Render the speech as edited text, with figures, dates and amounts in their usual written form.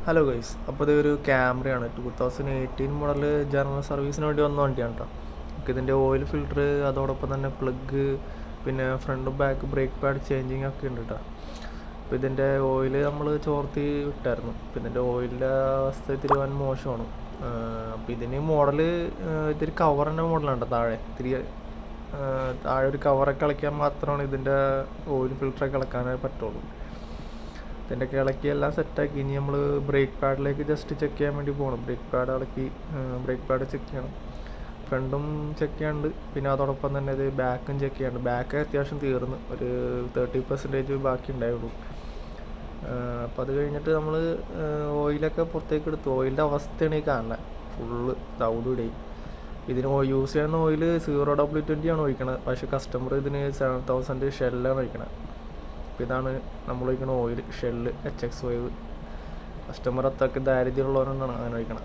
Hello guys, അപ്പോൾ ഇതൊരു ക്യാമറയാണ്. 2018 മോഡൽ ജനറൽ സർവീസിന് വേണ്ടി വന്ന വണ്ടിയാണ് കേട്ടോ. നമുക്ക് ഇതിൻ്റെ ഓയിൽ ഫിൽറ്റർ, അതോടൊപ്പം തന്നെ പ്ലഗ്, പിന്നെ ഫ്രണ്ടും ബാക്ക് ബ്രേക്ക് പാഡ് ചേഞ്ചിങ് ഒക്കെ ഉണ്ട് കേട്ടോ. അപ്പോൾ ഇതിൻ്റെ ഓയിൽ നമ്മൾ ചോർത്തി വിട്ടായിരുന്നു. അപ്പോൾ ഇതിൻ്റെ ഓയിലിൻ്റെ അവസ്ഥ ഇത്തിരി വൻ മോശമാണ്. അപ്പോൾ ഇതിന് മോഡൽ ഇത്തിരി കവർ തന്നെ മോഡലാണ് കേട്ടോ. താഴെ ഒരു കവറൊക്കെ ഇളക്കാൻ മാത്രമാണ് ഇതിൻ്റെ ഓയിൽ ഫിൽറ്ററൊക്കെ ഇളക്കാനേ പറ്റുള്ളൂ. ഇതിൻ്റെയൊക്കെ ഇളക്കി എല്ലാം സെറ്റാക്കി. ഇനി നമ്മൾ ബ്രേക്ക് പാഡിലേക്ക് ജസ്റ്റ് ചെക്ക് ചെയ്യാൻ വേണ്ടി പോകണം. ബ്രേക്ക് പാഡ് ഇളക്കി ബ്രേക്ക് പാഡ് ചെക്ക് ചെയ്യണം. ഫ്രണ്ടും ചെക്ക് ചെയ്യാണ്ട്, പിന്നെ അതോടൊപ്പം തന്നെ ഇത് ബാക്കും ചെക്ക് ചെയ്യാണ്ട്. ബാക്ക് അത്യാവശ്യം തീർന്ന് ഒരു 30% ബാക്കി ഉണ്ടായുള്ളൂ. അപ്പോൾ അത് കഴിഞ്ഞിട്ട് നമ്മൾ ഓയിലൊക്കെ പുറത്തേക്ക് എടുത്തു. ഓയിലിൻ്റെ അവസ്ഥയാണ് ഈ കാണുന്നത്. ഫുള്ള് തവിടുകൂടി. ഇതിന് യൂസ് ചെയ്യുന്ന ഓയിൽ 0W20 ആണ് ഒഴിക്കണത്. പക്ഷേ കസ്റ്റമർ ഇതിന് 7000 ഷെല്ലാണ് ഒഴിക്കണത്. അപ്പോൾ ഇതാണ് നമ്മൾ ഒഴിക്കണ ഓയിൽ, ഷെല്ല് HX5. കസ്റ്റമർ അത്രയ്ക്ക് ദാരിദ്ര്യമുള്ളവരാണ് അങ്ങനെ ഒഴിക്കണം.